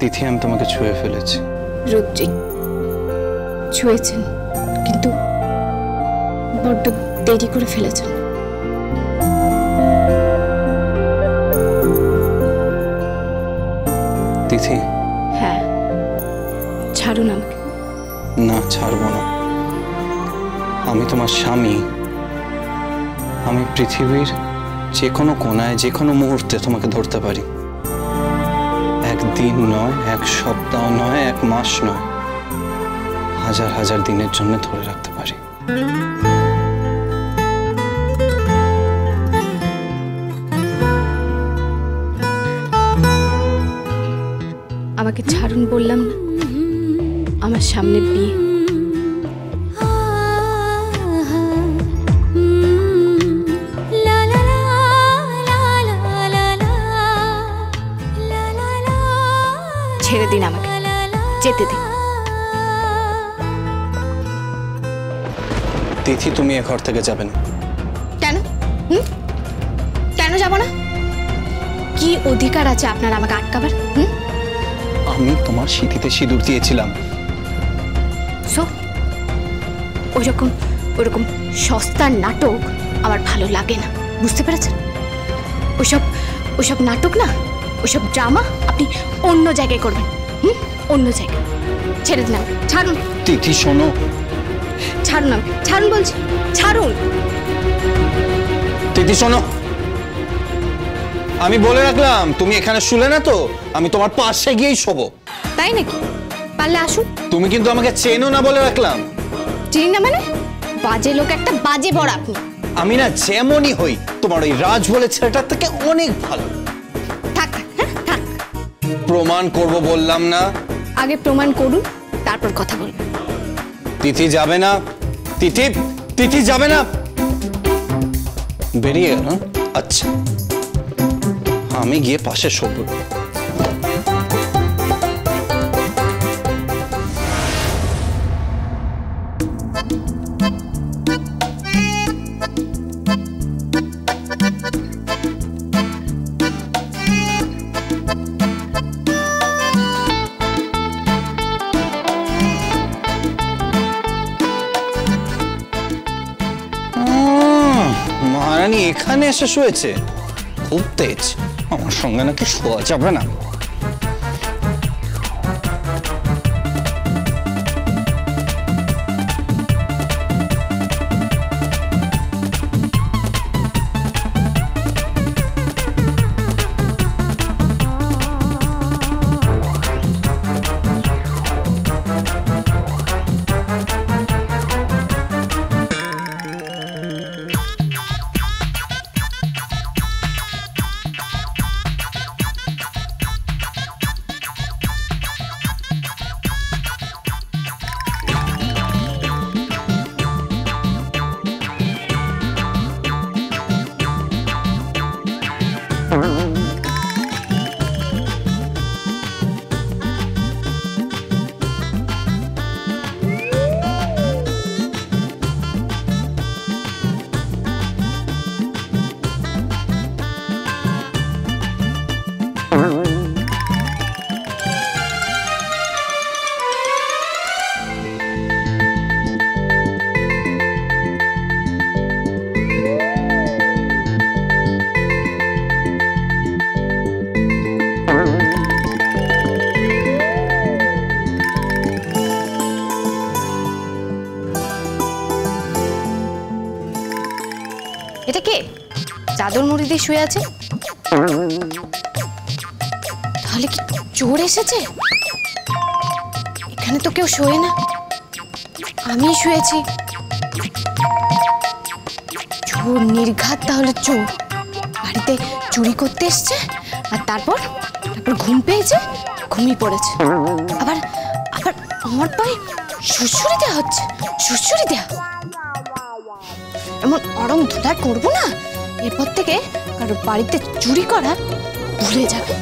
তিথি, আমি তোমাকে ছুঁয়ে ফেলেছি। রুদ্রিক, ছুঁয়েছেন, কিন্তু বড্ড দেরি করে ফেলেছেন। তিথি। হ্যাঁ, ছাড়ুন আমাকে। না, ছাড়বো না। আমি তোমার স্বামী। আমি পৃথিবীর যে কোনো কোনায় যে কোনো মুহূর্তে তোমাকে ধরতে পারি। একদিন নয়, এক সপ্তাহ নয়, এক মাস নয়, হাজার হাজার দিনের জন্য ধরে রাখতে পারি। আমাকে ছাড়ুন বললাম না, আমার সামনে বিয়ে। ছেড়ে দিন আমাকে, যেতে দিন। তিথি, তুমি এ ঘর থেকে যাবে না। কেন? কেন যাব না? কি অধিকার আছে আপনার আমাকে আটকাবার? আমি তোমার সিঁথিতে সিঁদুর দিয়েছিলাম। ওরকম সস্তার নাটক আমার ভালো লাগে না, বুঝতে পেরেছেন? ওসব নাটক না, ওসব ড্রামা আপনি অন্য জায়গায় করবেন। অন্য জায়গায়। ছেড়ে দিন আমাকে, ছাড়ুন। তিথি, শোনো। ছাড়ুন আমাকে, ছাড়ুন বলছি, ছাড়ুন। তিথি, শোনো। আমি বলে রাখলাম, তুমি এখানে শুলে না তো, আমি তোমার পাশে গিয়েই শোবো। তাই নাকি? পারলে আসুন। তুমি কিন্তু আমাকে চেনো না, বলে রাখলাম। চিনি না মানে? বাজে লোক একটা, বাজে বড় আপনি। আমি না যেমনই হই, তোমার ওই রাজ বলে ছেলেটার থেকে অনেক ভালো। থাক, থাক। প্রমাণ করব বললাম না? আগে প্রমাণ করুন, তারপর কথা বলবেন। তিথি যাবে না। তিথি যাবে না। বেরিয়ে গেল? আচ্ছা, আমি গিয়ে পাশে শোবো। মহারানী এখানে এসে শুয়েছে? খুব তেজ। আমার সঙ্গে নাকি শোয়া যাবে না। এটা কে? চাদর মুড়ি দিয়ে শুয়ে আছে? তাহলে কি চোর এসেছে? এখানে তো কেউ শোয়ে না, আমি শুয়েছি। চোর নির্ঘাত, তাহলে চোর বাড়িতে চুরি করতে এসছে, আর তারপর ঘুম পেয়েছে, ঘুমিয়ে পড়েছে। আবার আমার পায়ে সুড়সুড়ি দেওয়া হচ্ছে, সুড়সুড়ি দেওয়া। এমন অরং ধুলা করবো না, এরপর থেকে কারো বাড়িতে চুরি করা ভুলে যাবে।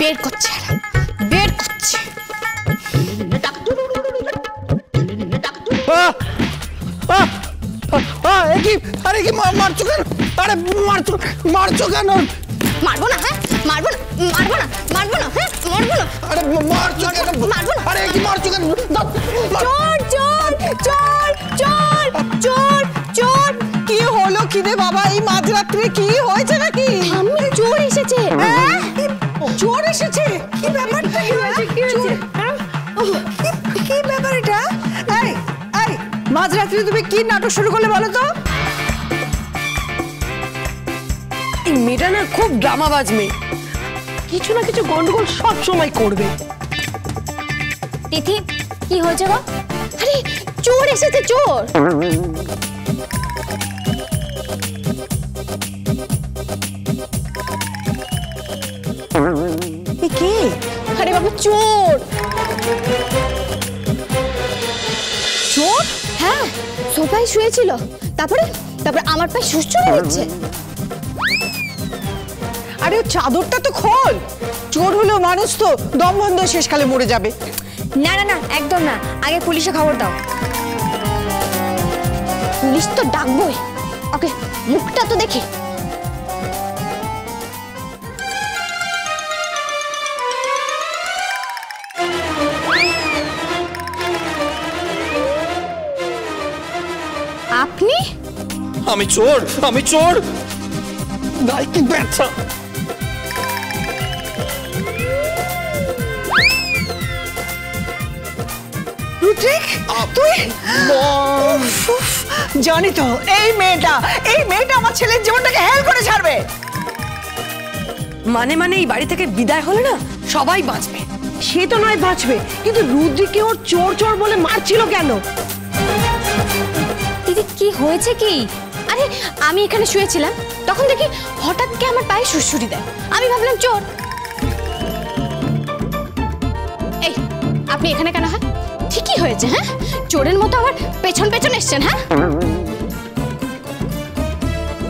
বের করছে বের করছে। আরে কি মারছো কেন? আরে মারছো কেন? মারবো না, হ্যাঁ মারবো না, মারবো না, মারবো না, হ্যাঁ মারবো না। আরে মারছো কেন? মারবো না। আরে কি মারছো কেন? চোর চোর চোর চোর চোর চোর। কি হলো কি রে বাবা, এই মাঝরাত্রে কি হয়েছে নাকি? আমি চোর এসেছে। চোর এসেছে? কি ব্যাপারটা কি হয়েছে? কি হয়েছে? কি ব্যাপার এটা? এই এই মাঝরাত্রে তুমি কি নাটক শুরু করলে বলো তো? এই মেয়েটা না খুব ড্রামাবাজ মেয়ে, কিছু না কিছু গন্ডগোল সব সময় করবে। তিথি কি হয়েছে গো? আরে চোর এসেছে, চোর। কে? আরে বাবু চোর। চোর? হ্যাঁ সোফায় শুয়েছিল, তারপরে তারপরে আমার পায়ে সুচ চড়ে দিচ্ছে। আরে ও চাদরটা তো খোল। চোর হলেও মানুষ তো, দম বন্ধ শেষকালে মরে যাবে। না না না একদম না, আগে পুলিশে খবর দাও। পুলিশ তো ডাকবোই, ওকে মুখটা তো দেখি। আপনি? আমি চোর, আমি চোর। গায়ে কি ব্যথা। রুদ্রিক তুই? জানি তো এই মেয়েটা আমার ছেলের জীবনটাকে হেল করে ছাড়বে। মানে এই বাড়ি থেকে বিদায় হলে না সবাই বাঁচবে। সে তো নয় বাঁচবে, কিন্তু রুদ্রিককে ওর চোর চোর বলে মারছিল কেন? দিদি কি হয়েছে কি? আরে আমি এখানে শুয়েছিলাম, তখন দেখি হঠাৎ কে আমার পায়ে সুড়সুড়ি দেয়। আমি ভাবলাম চোর। এই আপনি এখানে কেন? হ্যাঁ ঠিকই হয়েছে, হ্যাঁ চোরের মতো আমার পেছন পেছন এসছেন। হ্যাঁ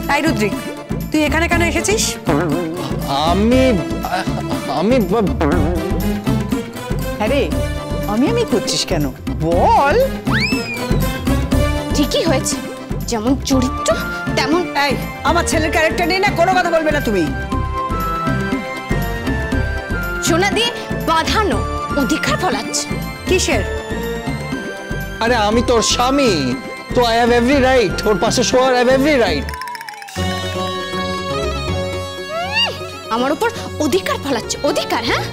তাই রুদ্রিক তুই এখানে কেন এসেছিস? আমি আরে আমি করছিস কেন বল? ঠিকই হয়েছে, যেমন চরিত্র তেমন। এই আমার ছেলের ক্যারেক্টার নিয়ে না কোনো কথা বলবে না তুমি। সোনা দিয়ে বাঁধানো অধিকার ফলাচ্ছে। কিসের? আরে আমি তোর স্বামী, তো আই হ্যাভ এভরি রাইট ওর পাশে শোয়ার। I have every right. আমার উপর অধিকার ফলাচ্ছে, অধিকার। হ্যাঁ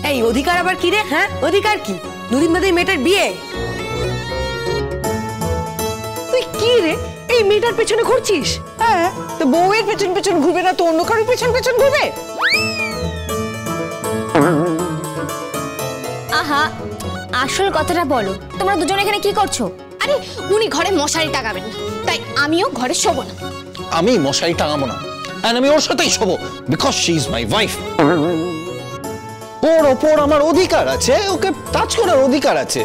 এই অধিকার আবার কি রে? হ্যাঁ অধিকার কি? দুদিন বাদে মেয়েটার বিয়ে। তুই কি রে এই মেয়েটার পেছনে ঘুরছিস? হ্যাঁ তো বউয়ের পেছন পেছন ঘুরবে না তো অন্য কারোর পেছন পেছন ঘুরবে? আহা আসল কথাটা বলো, তোমরা দুজন এখানে কি করছো? আরে উনি ঘরে মশারি টাঙাবেন না, তাই আমিও ঘরে শোবো না। আমি মশারি টাঙাবো না, আর আমি ওর সাথেই শোবো, because she is my wife. ওর ওপর আমার অধিকার আছে, ওকে টাচ করার অধিকার আছে।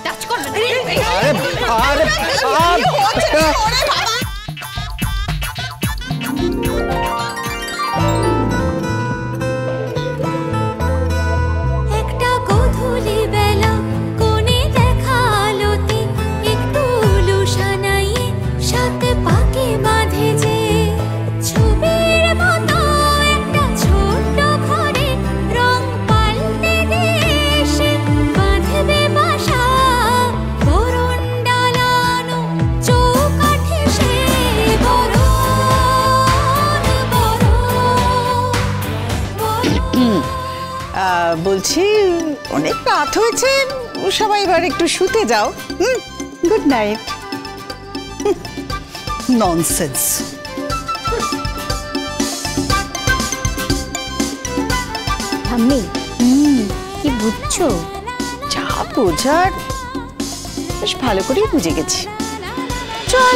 টাচ করবে না। আরে একটা গোধূলি বেলা কোণে দেখা আলোতে একটু লুসানাইয়ে সাথে পাকে বাঁধে যে ছবির মতো একটা ছোট্ট ঘরে রং পাল্টে দিয়ে এসে বাঁধবে বাসা বরণ ডালানো চৌকাঠে সে বলছি অনেক রাত হয়েছে, সবাই এবার একটু শুতে যাও। Good night. ননসেন্স। ঠাম্মি কি বুঝছো? যা বোঝার বেশ ভালো করেই বুঝে গেছি। চল